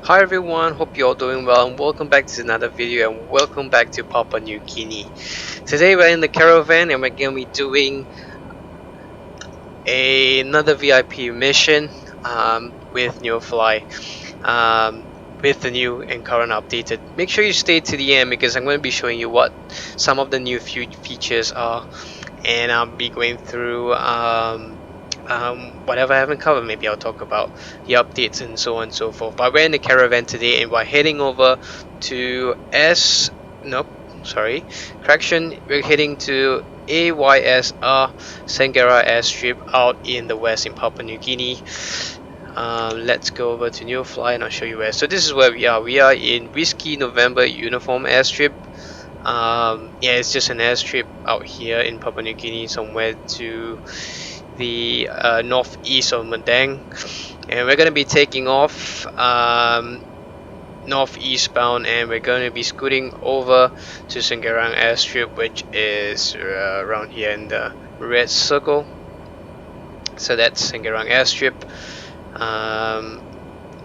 Hi everyone, hope you're all doing well and welcome back to another video and welcome back to Papua New Guinea. Today we're in the caravan and we're going to be doing another VIP mission with Neofly with the new and current updated. Make sure you stay to the end because I'm going to be showing you what some of the new features are, and I'll be going through whatever I haven't covered. Maybe I'll talk about the updates and so on and so forth. But we're in the caravan today and we're heading over to nope, sorry, correction, we're heading to AYSR Sangara airstrip out in the west in Papua New Guinea. Let's go over to Neofly and I'll show you where. So this is where we are. We are in Whiskey November Uniform airstrip. Yeah, it's just an airstrip out here in Papua New Guinea, somewhere to the northeast of Madang, and we're going to be taking off northeastbound, and we're going to be scooting over to Senggarang airstrip, which is around here in the red circle. So that's Senggarang airstrip.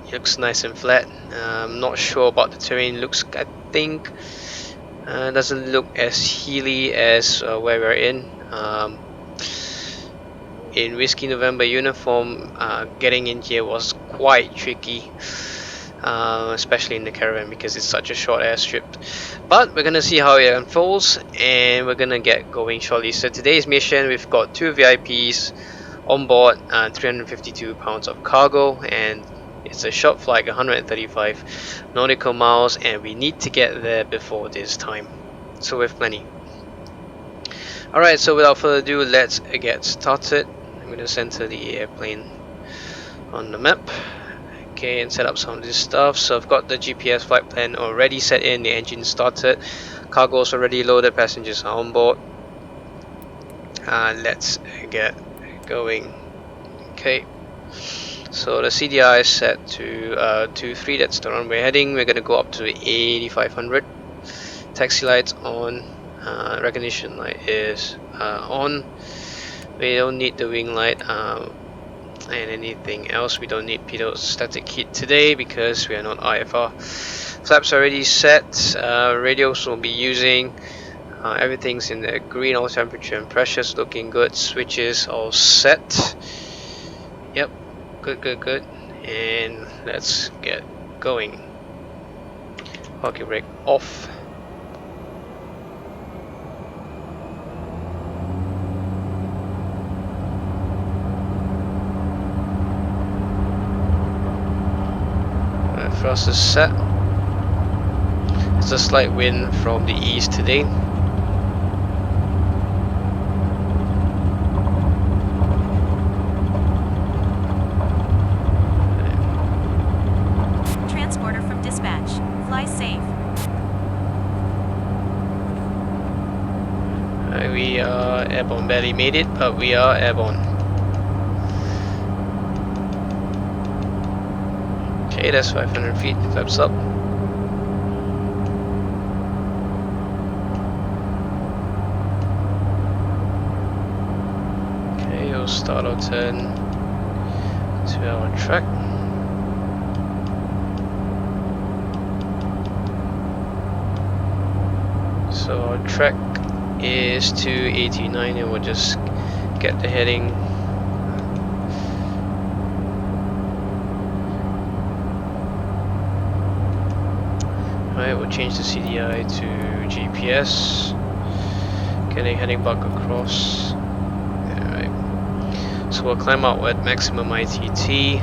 It looks nice and flat. I'm not sure about the terrain. Looks, I think, doesn't look as hilly as where we're in. In Whiskey November uniform, getting in here was quite tricky, especially in the caravan because it's such a short airstrip. But we're gonna see how it unfolds, and we're gonna get going shortly. So today's mission, we've got 2 VIPs on board, 352 pounds of cargo, and it's a short flight, 135 nautical miles, and we need to get there before this time, so we have plenty. Alright, so without further ado, let's get started. I'm going to center the airplane on the map, okay, and set up some of this stuff. So I've got the GPS flight plan already set in, the engine started, cargo's already loaded, passengers are on board. Let's get going. Okay, so the CDI is set to 23, that's the runway heading. We're going to go up to 8500. Taxi lights on, recognition light is on. We don't need the wing light and anything else. We don't need pitot static heat today because we are not IFR. Flaps already set. Radios we'll be using. Everything's in the green. All temperature and pressures looking good. Switches all set. Yep, good. And let's get going. Parking brake off. Thrust is set. It's a slight wind from the east today. Transporter from dispatch. Fly safe. We are airborne, barely made it, but we are airborne. Okay, that's 500 feet, flaps up. Okay, we'll start our turn to our track. So our track is 289 and we'll just get the heading. Alright, we'll change the CDI to GPS. Getting heading back across. Alright. So we'll climb out at maximum ITT.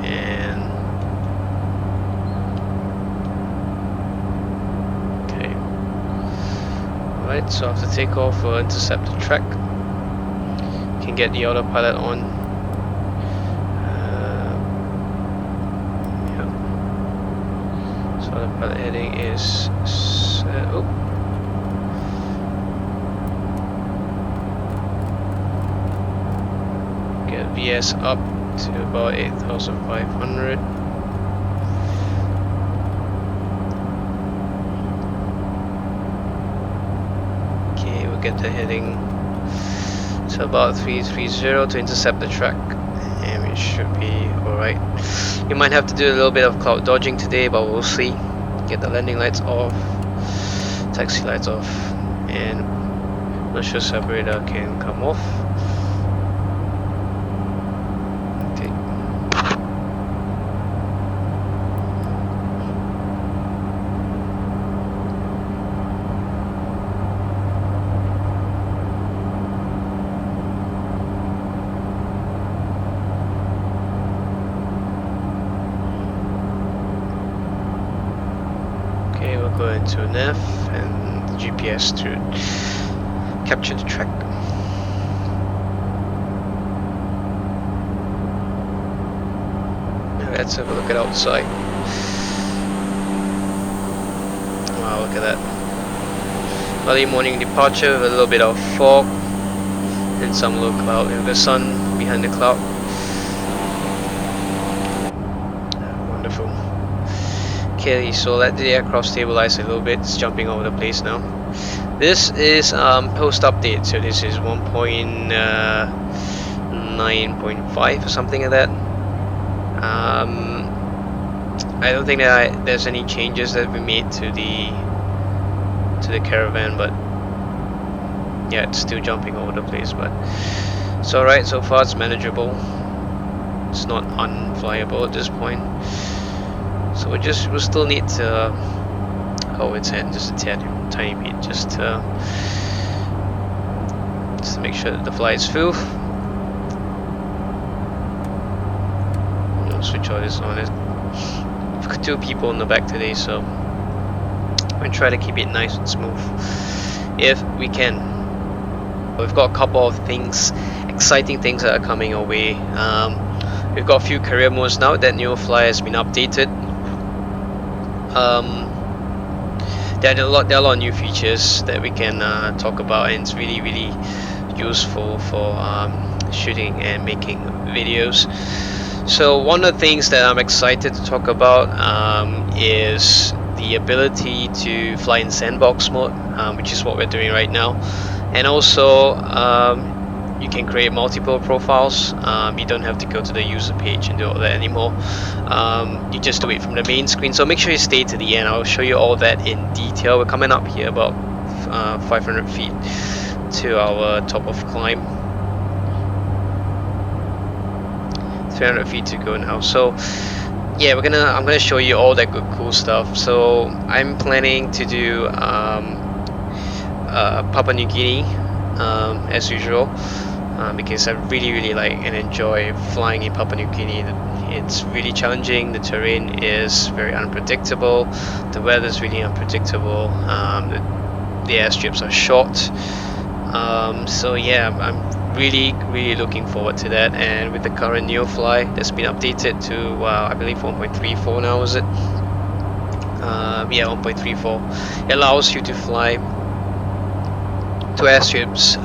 And okay. Alright, so after takeoff we'll intercept the track. Can get the autopilot on. The heading is get VS up to about 8,500. Okay, we'll get the heading to about 330 to intercept the track, and we it should be alright. You might have to do a little bit of cloud dodging today, but we'll see. Get the landing lights off, taxi lights off, and windshield separator can come off. Okay. We'll go into nav and the GPS to capture the track. Let's have a look at outside. Wow, look at that. Early morning departure with a little bit of fog and some low cloud and the sun behind the cloud. Wonderful. Okay, so let the aircraft stabilize a little bit. It's jumping all over the place now. This is post update, so this is 1.9.5 or something like that. I don't think that there's any changes that we made to the caravan, but yeah, it's still jumping all over the place. But it's alright so far. It's manageable. It's not unflyable at this point. So we still need to hold its head just a tiny bit, just to make sure that the flight is full. We'll switch all this on. We've got 2 people in the back today, so we'll try to keep it nice and smooth if we can. We've got a couple of things, exciting things that are coming our way. We've got a few career modes now that Neofly has been updated. There are a lot of new features that we can talk about, and it's really useful for shooting and making videos. So one of the things that I'm excited to talk about is the ability to fly in Sandbox Mode, which is what we're doing right now, and also you can create multiple profiles. You don't have to go to the user page and do all that anymore. You just do it from the main screen, so make sure you stay to the end. I'll show you all that in detail. We're coming up here about 500 feet to our top of climb. 300 feet to go now. So yeah, I'm gonna show you all that good cool stuff. So I'm planning to do Papua New Guinea as usual, because I really like and enjoy flying in Papua New Guinea. It's really challenging. The terrain is very unpredictable. The weather is really unpredictable. The airstrips are short. So yeah, I'm really looking forward to that. And with the current Neofly that's been updated to I believe 1.34 now, is it? Yeah, 1.34. It allows you to fly to airstrips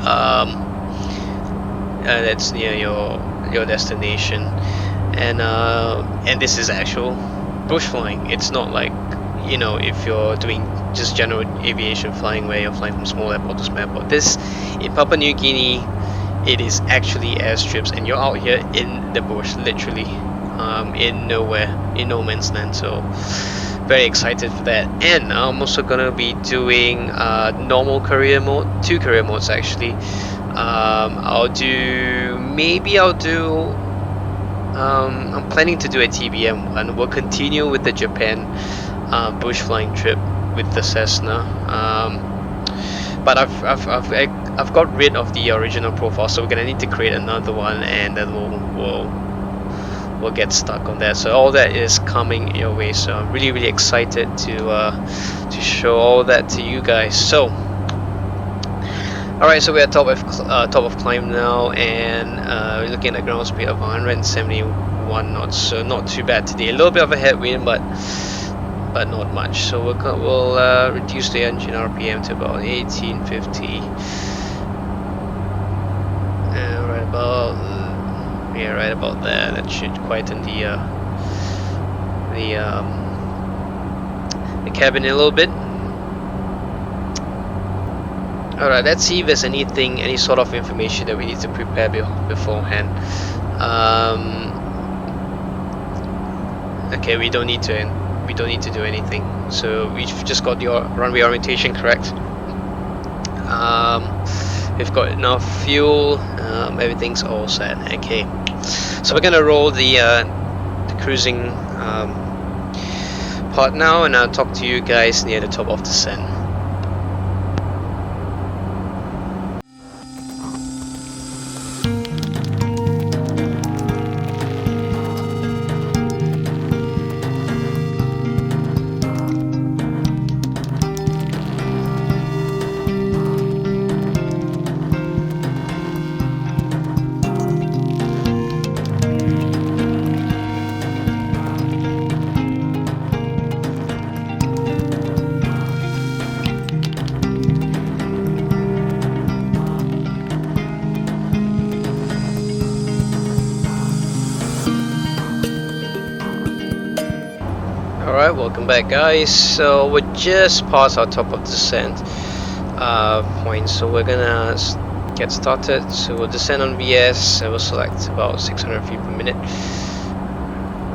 that's near your destination, and this is actual bush flying. It's not like, you know, if you're doing just general aviation flying where you're flying from small airport to small airport. This, in Papua New Guinea, it is actually airstrips, and you're out here in the bush, literally, in nowhere, in no man's land. So very excited for that. And I'm also gonna be doing normal career mode, 2 career modes actually. I'm planning to do a TBM one. We'll continue with the Japan bush flying trip with the Cessna, but I've got rid of the original profile, so we're gonna need to create another one, and then we'll get stuck on that. So all that is coming your way, so I'm really excited to show all that to you guys. So alright, so we're at top of climb now, and we're looking at a ground speed of 171 knots, so not too bad today. A little bit of a headwind, but not much. So we'll reduce the engine RPM to about 1850. Right about there. That should quieten the cabin a little bit. Alright, let's see if there's any sort of information that we need to prepare beforehand. Okay, we don't need to do anything. So we've just got the runway orientation correct. We've got enough fuel. Everything's all set. Okay, so we're gonna roll the cruising part now, and I'll talk to you guys near the top of descent. Alright, welcome back guys. So we're just past our top of descent point, so we're gonna get started. So we'll descend on VS and we'll select about 600 feet per minute,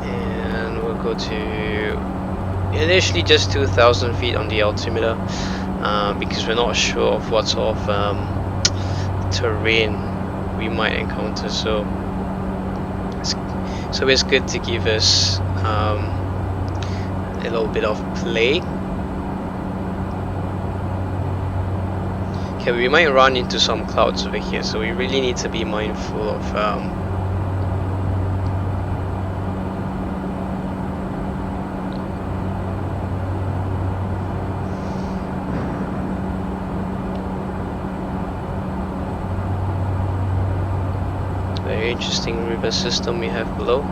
and we'll go to initially just 2,000 feet on the altimeter because we're not sure of what sort of terrain we might encounter, so it's good to give us a little bit of play. Okay, we might run into some clouds over here, so we really need to be mindful of very interesting river system we have below.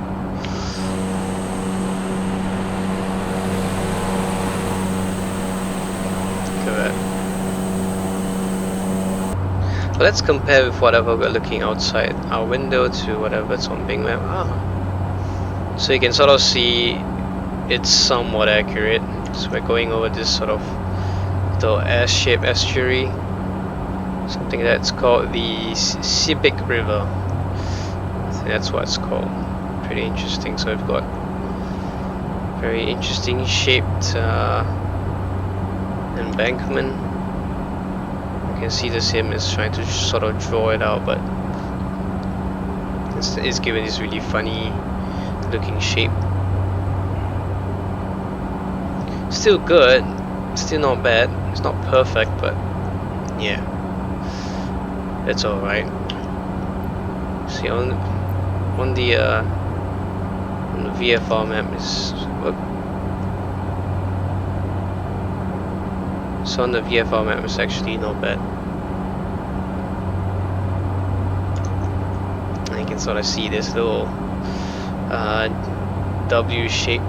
But let's compare with whatever we're looking outside our window to whatever's on Bing Map. So you can sort of see it's somewhat accurate. So we're going over this sort of little S-shaped estuary, something that's called the Civic River. I think that's what it's called. Pretty interesting. So we've got very interesting shaped embankment. You can see the sim is trying to sort of draw it out, but it's given this really funny looking shape. Still good, still not bad. It's not perfect, but yeah, it's all right. See on the VFR map is so on the VFR map it's actually not bad. And you can sort of see this little W shape.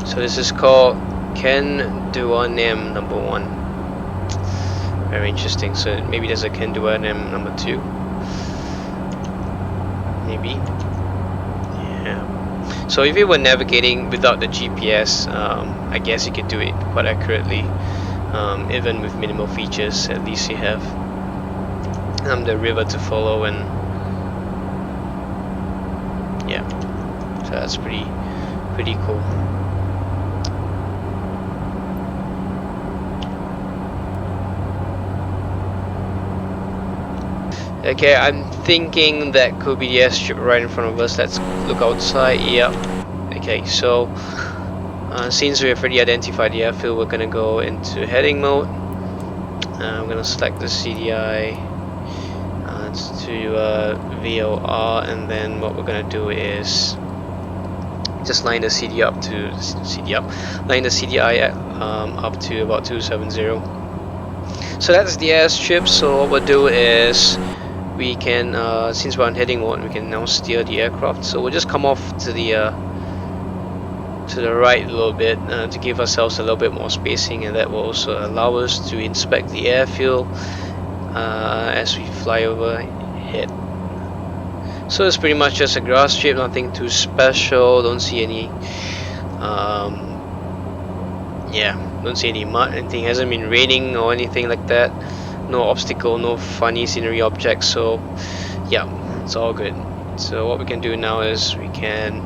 So this is called Kenduanem number 1. Very interesting. So maybe there's a Kenduanem number 2. Maybe. Yeah. So if you were navigating without the GPS, I guess you could do it quite accurately. Even with minimal features, at least you have the river to follow, and yeah, so that's pretty cool. Okay, I'm thinking that could be the airstrip right in front of us. Let's look outside. Yeah. Okay, so since we have already identified the airfield, we're gonna go into heading mode. I'm gonna select the CDI to VOR, and then what we're gonna do is just line the CDI up to about 270. So that's the airstrip. So what we'll do is we can, since we're on heading mode, we can now steer the aircraft. So we'll just come off to the right a little bit to give ourselves a little bit more spacing, and that will also allow us to inspect the airfield as we fly overhead. So it's pretty much just a grass strip, nothing too special. Don't see any don't see any mud. Anything hasn't been raining or anything like that. No obstacle, no funny scenery objects. So yeah, it's all good. So what we can do now is we can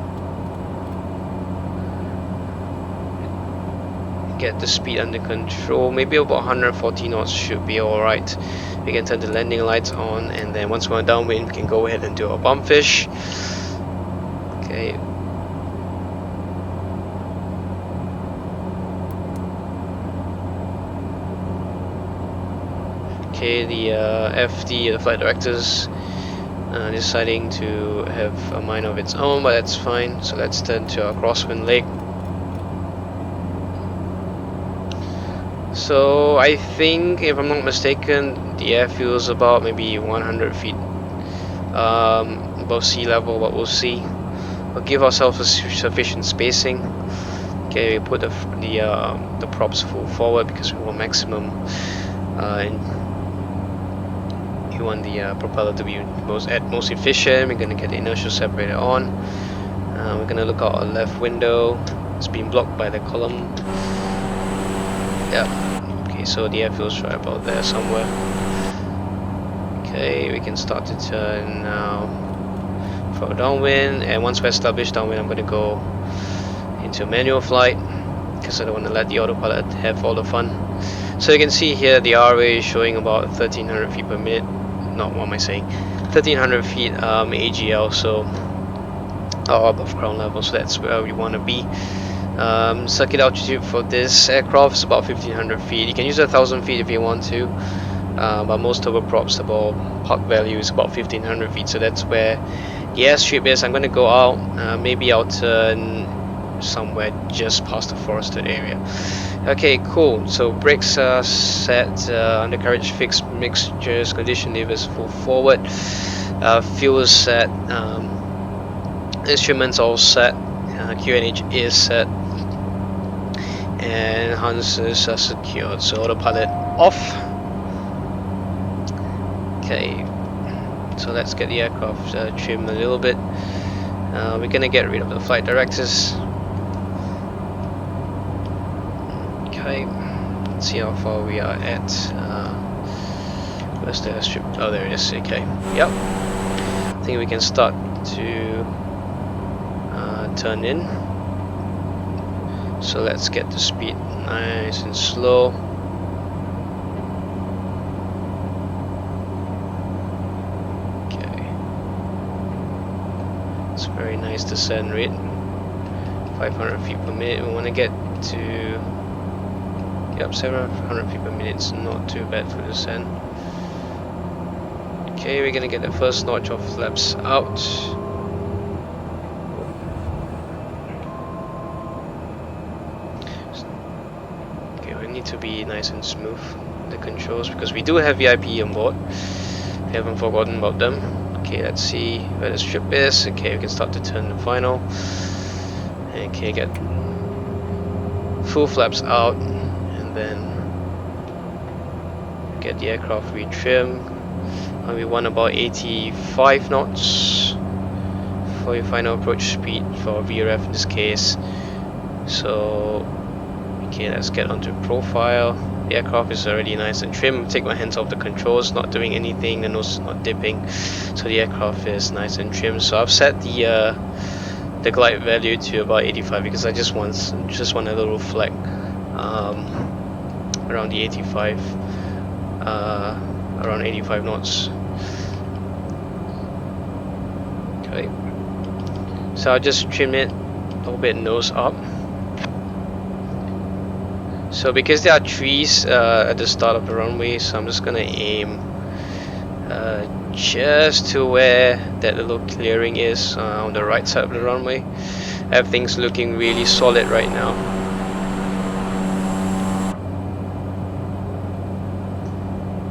get the speed under control. Maybe about 140 knots should be alright. We can turn the landing lights on, and then once we're downwind, we can go ahead and do our bump fish. Okay. Okay, the FD, the flight directors, deciding to have a mind of its own, but that's fine. So let's turn to our crosswind leg. So I think, if I'm not mistaken, the airfield is about maybe 100 feet above sea level, but we'll see. We'll give ourselves a sufficient spacing. Okay, we put the props full forward because we want maximum. We want the propeller to be most efficient. We're gonna get the inertial separator on. We're gonna look out our left window. It's been blocked by the column. Yeah. Okay, so the airfield's right about there somewhere. Okay, we can start to turn now for downwind, and once we're established downwind, I'm gonna go into manual flight because I don't want to let the autopilot have all the fun. So you can see here the RA is showing about 1300 feet per minute. Not what am I saying? 1300 feet AGL, so above ground level. So that's where we want to be. Circuit altitude for this aircraft is about 1500 feet. You can use 1000 feet if you want to, but most turboprops, the ball park value is about 1500 feet. So that's where the airstrip is. I'm going to go out. Maybe I'll turn somewhere just past the forested area. Okay, cool. So brakes are set, undercarriage fixed, mixtures, condition levers full forward, fuel is set, instruments all set, QNH is set, and harnesses are secured. So autopilot off. Okay, so let's get the aircraft trimmed a little bit. We're gonna get rid of the flight directors. Okay, let's see how far we are at. Where's the airstrip? Oh, there it is. Okay, yep. I think we can start to turn in. So let's get the speed nice and slow. Okay, it's very nice descent rate. 500 feet per minute. We want to get to 700 feet per minute. It's not too bad for descent. Okay, we're gonna get the first notch of flaps out. Okay, we need to be nice and smooth the controls because we do have VIP on board. We haven't forgotten about them. Okay, let's see where the strip is. Okay, we can start to turn the final. Okay, get full flaps out, and then get the aircraft retrimmed. We want about 85 knots for your final approach speed for VRF in this case. So okay, let's get onto profile. The aircraft is already nice and trim. Take my hands off the controls, not doing anything, the nose is not dipping, so the aircraft is nice and trim. So I've set the glide value to about 85 because I just want a little flag around the 85, around 85 knots. Okay, so I'll just trim it a little bit nose up. So because there are trees at the start of the runway, so I'm just gonna aim just to where that little clearing is on the right side of the runway. Everything's looking really solid right now.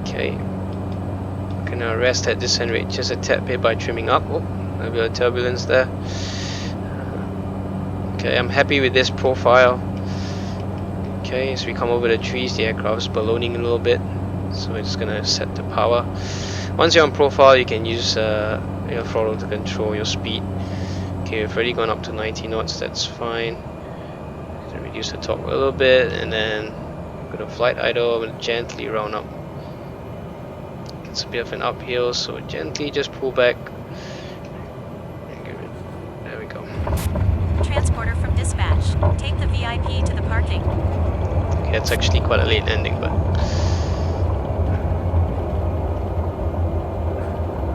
Okay, gonna rest at descent rate just a tad bit by trimming up. Oh, a bit of turbulence there. Okay, I'm happy with this profile. Okay, as we come over the trees, the aircraft is ballooning a little bit, so we're just gonna set the power. Once you're on profile, you can use your throttle to control your speed. Okay, we've already gone up to 90 knots, that's fine. So reduce the torque a little bit, and then go to flight idle and gently round up. It's a bit of an uphill, so gently just pull back. There we go. Transporter from dispatch. Take the VIP to the parking. Okay, it's actually quite a late ending, but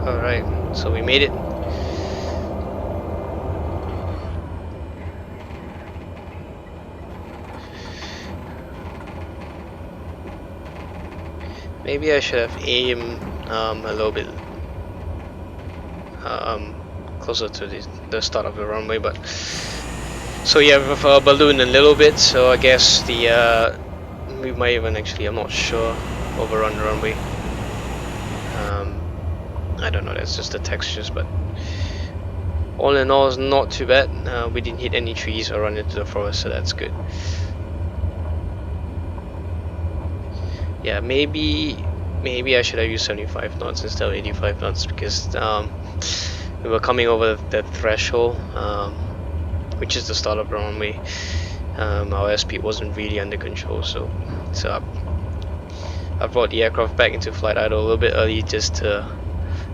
alright, so we made it. Maybe I should have aimed a little bit closer to the start of the runway, but so yeah, with a balloon a little bit, so I guess the we might even actually, I'm not sure, overrun the runway. I don't know, that's just the textures, but all in all, it's not too bad. We didn't hit any trees or run into the forest, so that's good. Yeah, maybe I should have used 75 knots instead of 85 knots because we were coming over the threshold, which is the start of the runway. Our airspeed wasn't really under control, so I brought the aircraft back into flight idle a little bit early just to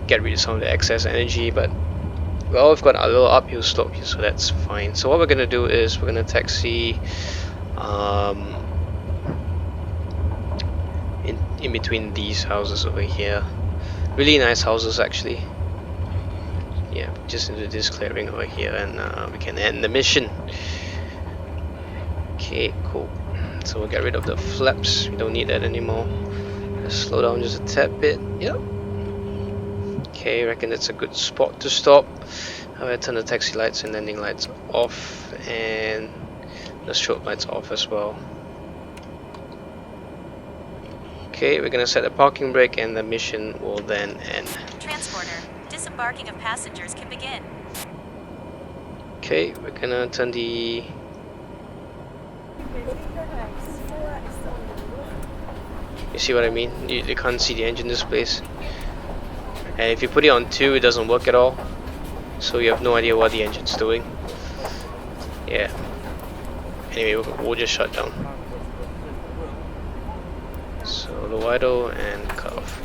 get rid of some of the excess energy, but well, we've got a little uphill slope here, so that's fine. So what we're gonna do is we're gonna taxi in between these houses over here. Really nice houses actually. Yeah, just into this clearing over here, and we can end the mission. Okay, cool. So we'll get rid of the flaps. We don't need that anymore. Let's slow down just a tad bit. Yep. Okay, I reckon that's a good spot to stop. I'm gonna turn the taxi lights and landing lights off, and the strobe lights off as well. Okay, we're gonna set a parking brake, and the mission will then end. Transporter. Disembarking of passengers can begin. Okay, we're gonna turn the... You see what I mean? You can't see the engine displays. And if you put it on 2, it doesn't work at all. So you have no idea what the engine's doing. Yeah. Anyway, we'll just shut down. So low idle and cut off.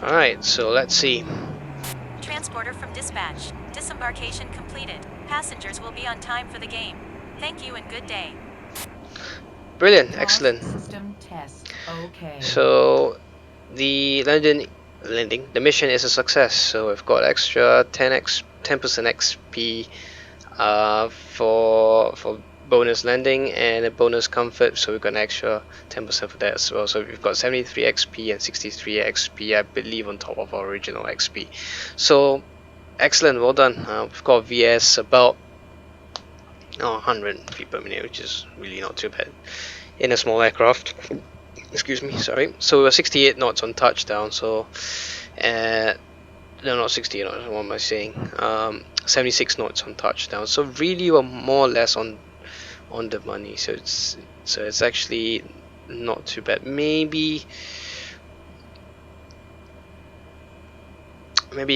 Alright, so let's see. Transporter from dispatch. Disembarkation completed. Passengers will be on time for the game. Thank you and good day. Brilliant, excellent. System test. Okay. So the the mission is a success. So we've got extra 10% XP for bonus landing and a bonus comfort. So we've got an extra 10% for that as well. So we've got 73 XP and 63 XP, I believe, on top of our original XP. So excellent, well done. We've got VS about 100 feet per minute, which is really not too bad in a small aircraft. Excuse me, sorry. So we're 68 knots on touchdown. So no, not 68 knots. What am I saying? 76 knots on touchdown. So really, we're more or less on the money. So it's actually not too bad. Maybe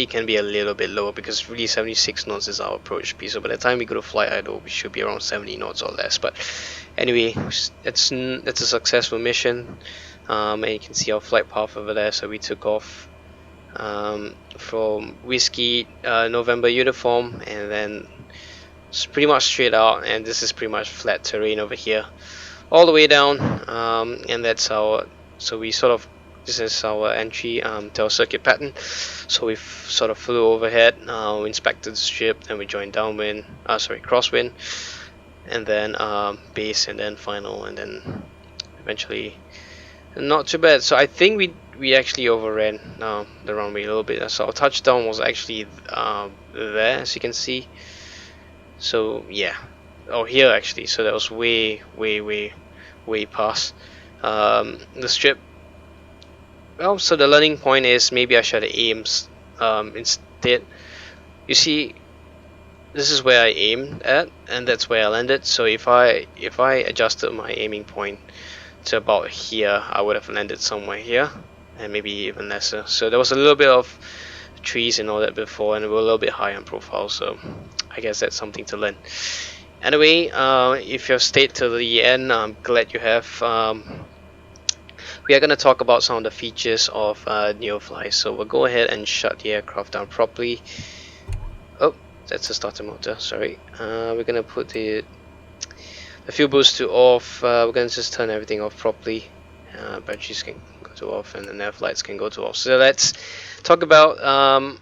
it can be a little bit lower because really 76 knots is our approach speed. So by the time we go to flight idle, we should be around 70 knots or less. But anyway, it's a successful mission, and you can see our flight path over there. So we took off from Whiskey November uniform, and then it's pretty much straight out. And this is pretty much flat terrain over here, all the way down. And that's our. So we sort of. This is our entry to our circuit pattern. So we sort of flew overhead, inspected the ship, then we joined downwind, crosswind, and then base, and then final, and then eventually not too bad. So I think we actually overran the runway a little bit. So our touchdown was actually there, as you can see. So yeah, here actually. So that was way past the strip. Well, so the learning point is maybe I should have aimed instead. You see, this is where I aimed at, and that's where I landed. So if I adjusted my aiming point to about here, I would have landed somewhere here, and maybe even lesser. So there was a little bit of trees and all that before, and we were a little bit high on profile. So I guess that's something to learn. Anyway, if you've stayed till the end, I'm glad you have. we are going to talk about some of the features of Neofly. So we'll go ahead and shut the aircraft down properly. Oh, that's a starter motor, sorry. We're going to put the fuel boost to off. We're going to just turn everything off properly. Batteries can go to off and the nav lights can go to off. So let's talk about um,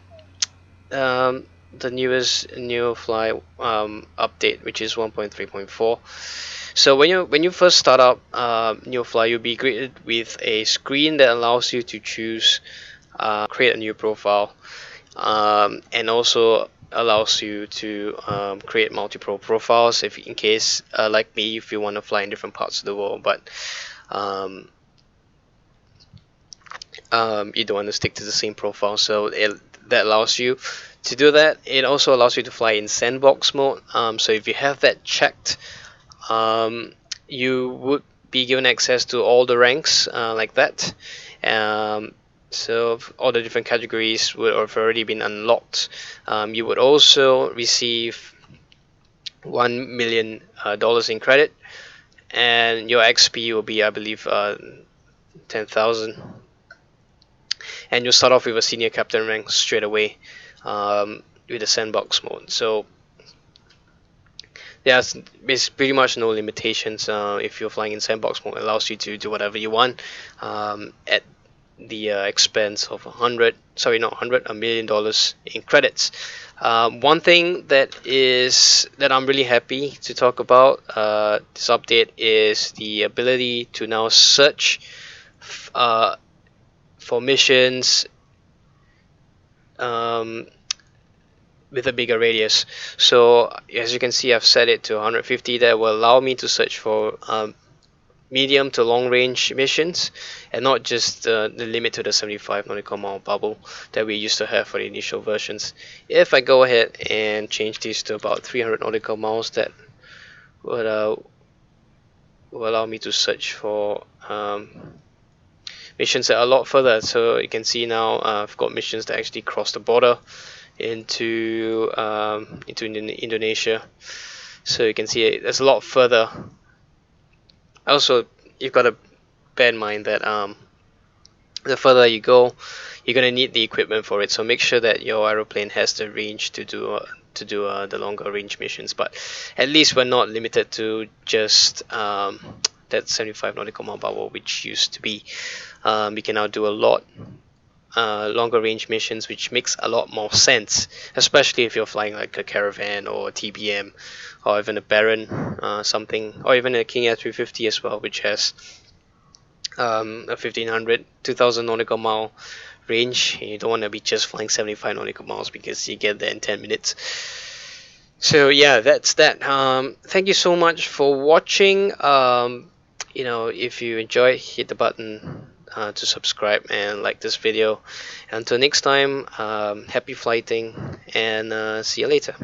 the newest Neofly update, which is 1.3.4. So when you first start up Neofly, you'll be greeted with a screen that allows you to choose create a new profile, and also allows you to create multiple profiles if in case like me, if you want to fly in different parts of the world, but um, you don't want to stick to the same profile. So that allows you to do that. It also allows you to fly in sandbox mode. So if you have that checked, you would be given access to all the ranks like that. So all the different categories would have already been unlocked. You would also receive $1 million in credit, and your XP will be, I believe, 10,000. And you'll start off with a senior captain rank straight away with the sandbox mode. So there's pretty much no limitations. If you're flying in sandbox mode, it allows you to do whatever you want at the expense of $1 million in credits. One thing that I'm really happy to talk about this update is the ability to now search for missions with a bigger radius. So as you can see, I've set it to 150. That will allow me to search for medium to long range missions, and not just the limit to the 75 nautical mile bubble that we used to have for the initial versions. If I go ahead and change these to about 300 nautical miles, that will allow me to search for missions that are a lot further. So you can see now I've got missions that actually cross the border into Indonesia. So you can see it's a lot further. Also, you've got to bear in mind that the further you go, you're gonna need the equipment for it. So make sure that your aeroplane has the range to do the longer range missions. But at least we're not limited to just that 75 nautical mile bubble, which used to be. We can now do a lot longer range missions, which makes a lot more sense, especially if you're flying like a Caravan or a TBM or even a Baron something, or even a King Air 350 as well, which has a 1500 2000 nautical mile range. You don't want to be just flying 75 nautical miles because you get there in 10 minutes. So yeah, that's that. Thank you so much for watching. If you enjoyed, hit the button to subscribe and like this video. Until next time, happy flighting, and see you later.